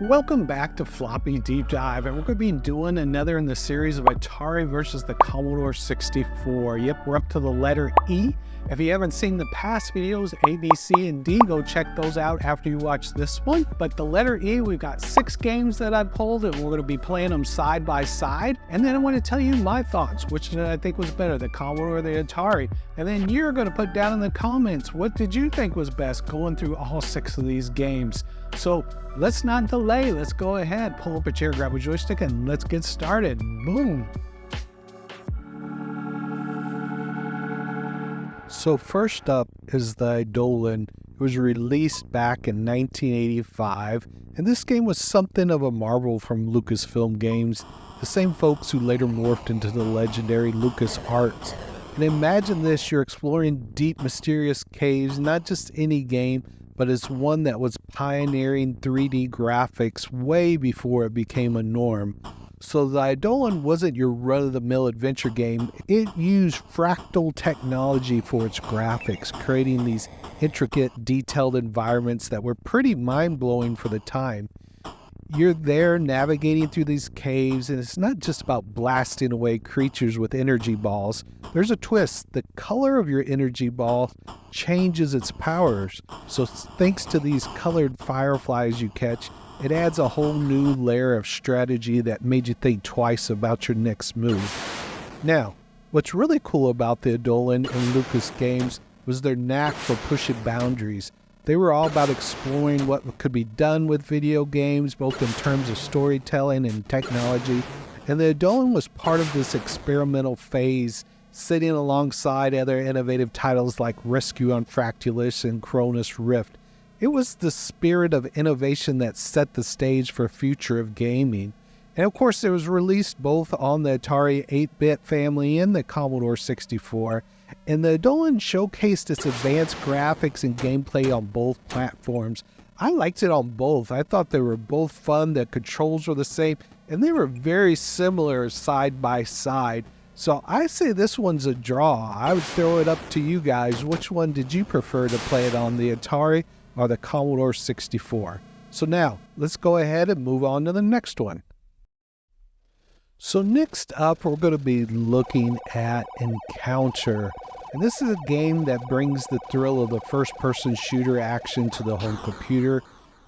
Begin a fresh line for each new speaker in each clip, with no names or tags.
Welcome back to Floppy Deep Dive, and we're going to be doing another in the series of Atari versus the Commodore 64. Yep, we're up to the letter E. If you haven't seen the past videos, A, B, C, and D, go check those out after you watch this one. But the letter E, we've got 6 games that I pulled, and we're going to be playing them side by side. And then I want to tell you my thoughts, which I think was better, the Commodore or the Atari. And then you're going to put down in the comments, what did you think was best going through all 6 of these games? So let's not delay. Let's go ahead, pull up a chair, grab a joystick, and let's get started. Boom. So first up is the Eidolon. It was released back in 1985, and this game was something of a marvel from Lucasfilm Games, the same folks who later morphed into the legendary LucasArts. And imagine this, you're exploring deep, mysterious caves, not just any game, but it's one that was pioneering 3D graphics way before it became a norm. So the Eidolon wasn't your run-of-the-mill adventure game. It used fractal technology for its graphics, creating these intricate, detailed environments that were pretty mind-blowing for the time. You're there navigating through these caves, and it's not just about blasting away creatures with energy balls. There's a twist. The color of your energy ball changes its powers. So thanks to these colored fireflies you catch, it adds a whole new layer of strategy that made you think twice about your next move. Now, what's really cool about the Eidolon and Lucas games was their knack for pushing boundaries. They were all about exploring what could be done with video games, both in terms of storytelling and technology. And the Eidolon was part of this experimental phase, sitting alongside other innovative titles like Rescue on Fractalus and Cronus Rift. It was the spirit of innovation that set the stage for future of gaming. And of course, it was released both on the Atari 8-bit family and the Commodore 64. And the Eidolon showcased its advanced graphics and gameplay on both platforms. I liked it on both. I thought they were both fun, the controls were the same, and they were very similar side by side. So I say this one's a draw. I would throw it up to you guys. Which one did you prefer to play it on, the Atari or the Commodore 64? So now, let's go ahead and move on to the next one. So next up, we're going to be looking at Encounter. And this is a game that brings the thrill of the first-person shooter action to the home computer.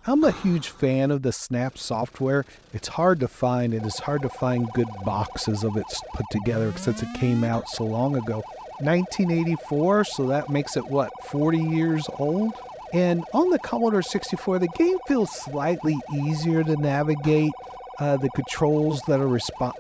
I'm a huge fan of the Snap software. It's hard to find, and it's hard to find good boxes of it put together since it came out so long ago. 1984, so that makes it, 40 years old? And on the Commodore 64, the game feels slightly easier to navigate. The controls that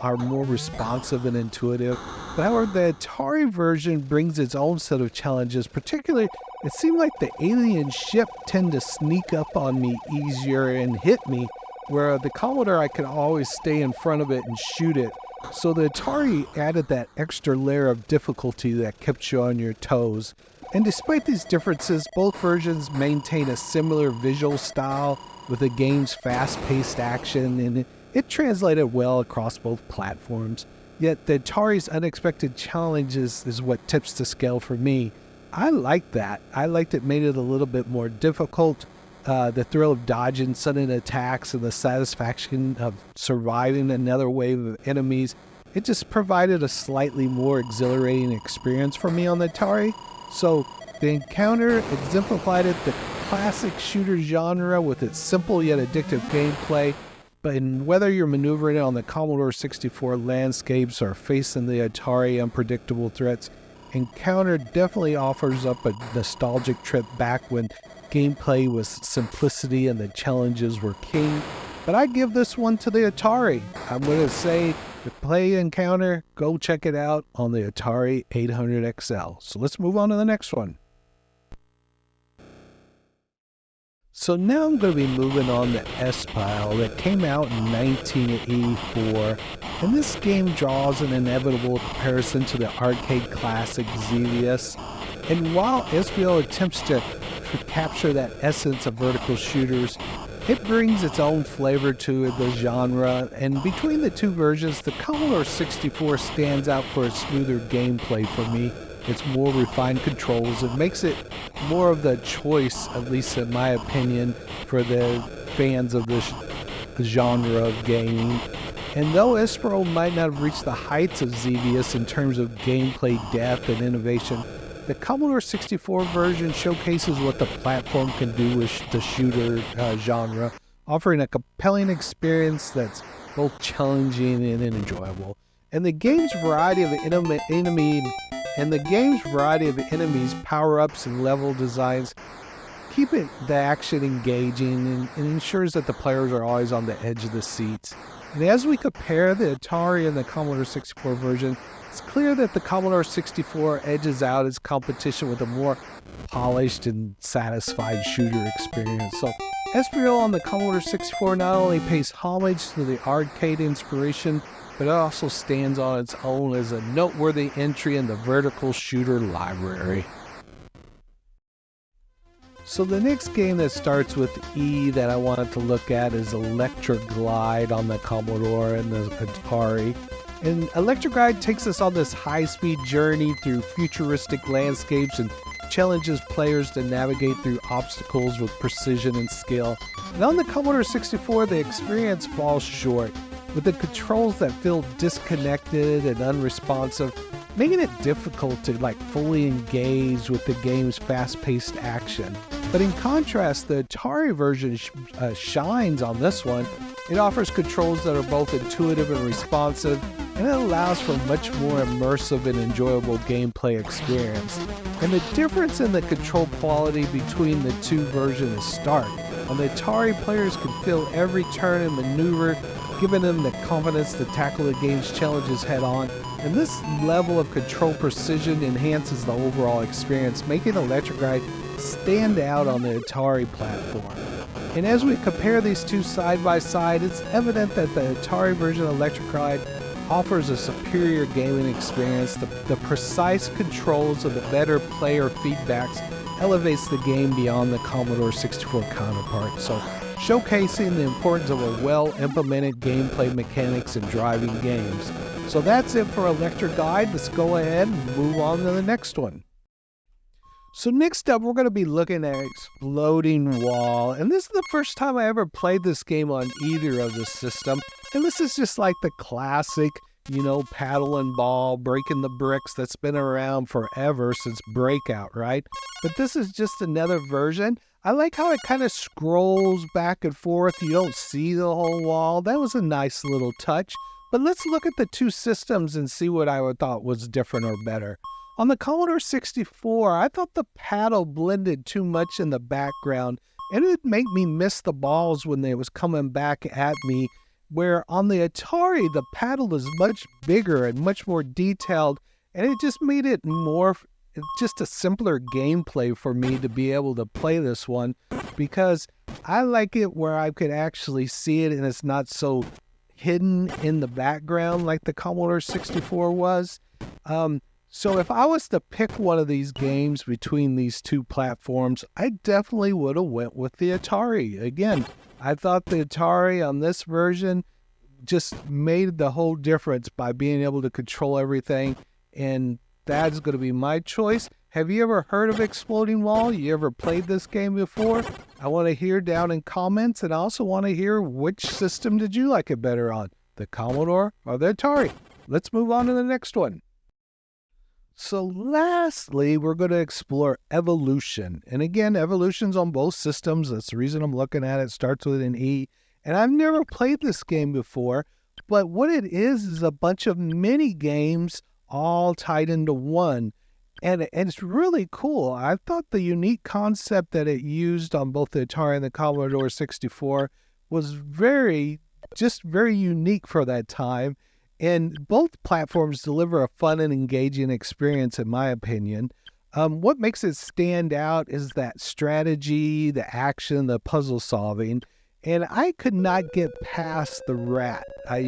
are more responsive and intuitive. But however, the Atari version brings its own set of challenges. Particularly, it seemed like the alien ship tend to sneak up on me easier and hit me, where the Commodore I could always stay in front of it and shoot it. So the Atari added that extra layer of difficulty that kept you on your toes. And despite these differences, both versions maintain a similar visual style with the game's fast-paced action, and it translated well across both platforms. Yet the Atari's unexpected challenges is what tips the scale for me. I liked that. I liked it made it a little bit more difficult. The thrill of dodging sudden attacks and the satisfaction of surviving another wave of enemies. It just provided a slightly more exhilarating experience for me on the Atari. So the Encounter exemplified the classic shooter genre with its simple yet addictive gameplay. But whether you're maneuvering on the Commodore 64 landscapes or facing the Atari unpredictable threats, Encounter definitely offers up a nostalgic trip back when gameplay was simplicity and the challenges were king. But I give this one to the Atari. I'm going to say, to play Encounter, go check it out on the Atari 800XL. So let's move on to the next one. So now I'm going to be moving on to Espial that came out in 1984, and this game draws an inevitable comparison to the arcade classic Xevious. And while Espial attempts to capture that essence of vertical shooters, it brings its own flavor to the genre, and between the two versions, the Commodore 64 stands out for its smoother gameplay for me. It's more refined controls. It makes it more of the choice, at least in my opinion, for the fans of this genre of gaming. And though Espial might not have reached the heights of Xevious in terms of gameplay depth and innovation, the Commodore 64 version showcases what the platform can do with the shooter genre, offering a compelling experience that's both challenging and enjoyable. And the game's variety of enemies, power-ups, and level designs keep the action engaging and ensures that the players are always on the edge of the seats. And as we compare the Atari and the Commodore 64 version, it's clear that the Commodore 64 edges out its competition with a more polished and satisfied shooter experience. So Espial on the Commodore 64 not only pays homage to the arcade inspiration, but it also stands on its own as a noteworthy entry in the vertical shooter library. So the next game that starts with E that I wanted to look at is Elektraglide on the Commodore and the Atari. And Elektraglide takes us on this high-speed journey through futuristic landscapes and challenges players to navigate through obstacles with precision and skill. And on the Commodore 64, the experience falls short, with the controls that feel disconnected and unresponsive, making it difficult to fully engage with the game's fast-paced action. But in contrast, the Atari version shines on this one. It offers controls that are both intuitive and responsive, and it allows for much more immersive and enjoyable gameplay experience. And the difference in the control quality between the two versions is stark. On the Atari, players can feel every turn and maneuver, giving them the confidence to tackle the game's challenges head-on. And this level of control precision enhances the overall experience, making Elektraglide stand out on the Atari platform. And as we compare these two side by side, it's evident that the Atari version of Elektraglide offers a superior gaming experience. The precise controls of the better player feedbacks elevates the game beyond the Commodore 64 counterpart. So showcasing the importance of a well-implemented gameplay mechanics in driving games. So that's it for Elektraglide. Let's go ahead and move on to the next one. So next up, we're going to be looking at Exploding Wall. And this is the first time I ever played this game on either of the system. And this is just like the classic, paddle and ball, breaking the bricks that's been around forever since Breakout, right? But this is just another version. I like how it kind of scrolls back and forth. You don't see the whole wall. That was a nice little touch. But let's look at the two systems and see what I thought was different or better. On the Commodore 64, I thought the paddle blended too much in the background, and it would make me miss the balls when they was coming back at me, where on the Atari, the paddle is much bigger and much more detailed, and it just made it just a simpler gameplay for me to be able to play this one, because I like it where I could actually see it and it's not so hidden in the background like the Commodore 64 was. So if I was to pick one of these games between these two platforms, I definitely would have went with the Atari. Again, I thought the Atari on this version just made the whole difference by being able to control everything, and that's going to be my choice. Have you ever heard of Exploding Wall? You ever played this game before? I want to hear down in comments, and I also want to hear which system did you like it better on, the Commodore or the Atari? Let's move on to the next one. So lastly, we're going to explore Evolution. And again, Evolution's on both systems. That's the reason I'm looking at it. It starts with an E. And I've never played this game before, but what it is a bunch of mini games all tied into one. And it's really cool. I thought the unique concept that it used on both the Atari and the Commodore 64 was very unique for that time. And both platforms deliver a fun and engaging experience, in my opinion. What makes it stand out is that strategy, the action, the puzzle solving. And I could not get past the rat. I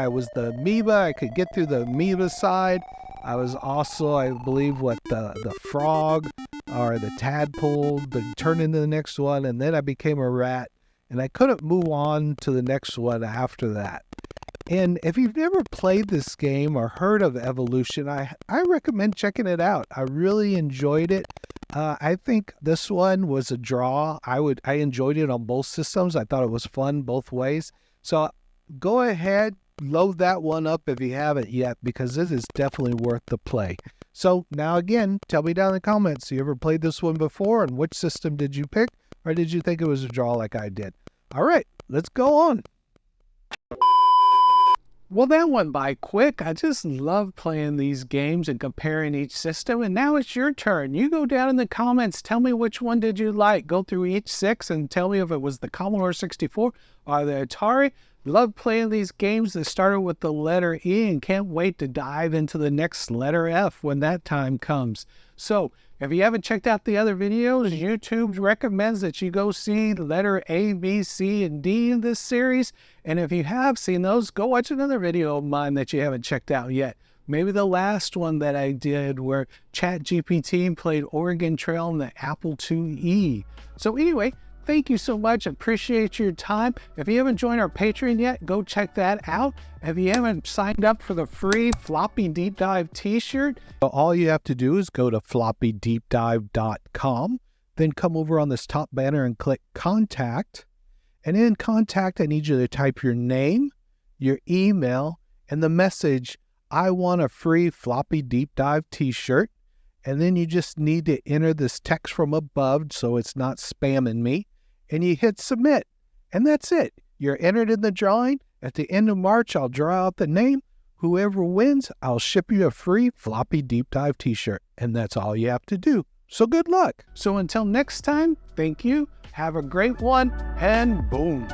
was the amoeba. I could get through the amoeba side. I was also, I believe, the frog or the tadpole to turn into the next one. And then I became a rat. And I couldn't move on to the next one after that. And if you've never played this game or heard of Evolution, I recommend checking it out. I really enjoyed it. I think this one was a draw. I enjoyed it on both systems. I thought it was fun both ways. So go ahead, load that one up if you haven't yet, because this is definitely worth the play. So now again, tell me down in the comments, you ever played this one before, and which system did you pick, or did you think it was a draw like I did? All right, let's go on. Well, that went by quick. I just love playing these games and comparing each system. And now it's your turn. You go down in the comments. Tell me which one did you like. Go through each 6 and tell me if it was the Commodore 64 or the Atari. Love playing these games that started with the letter E and can't wait to dive into the next letter F when that time comes. So, if you haven't checked out the other videos, YouTube recommends that you go see letter A, B, C, and D in this series. And if you have seen those, go watch another video of mine that you haven't checked out yet. Maybe the last one that I did where ChatGPT played Oregon Trail on the Apple IIe. So anyway, thank you so much. Appreciate your time. If you haven't joined our Patreon yet, go check that out. If you haven't signed up for the free Floppy Deep Dive t-shirt, all you have to do is go to floppydeepdive.com, then come over on this top banner and click Contact. And in Contact, I need you to type your name, your email, and the message, I want a free Floppy Deep Dive t-shirt. And then you just need to enter this text from above so it's not spamming me. And you hit submit. And that's it. You're entered in the drawing. At the end of March, I'll draw out the name. Whoever wins, I'll ship you a free Floppy Deep Dive t-shirt. And that's all you have to do. So good luck. So until next time, thank you. Have a great one. And boom.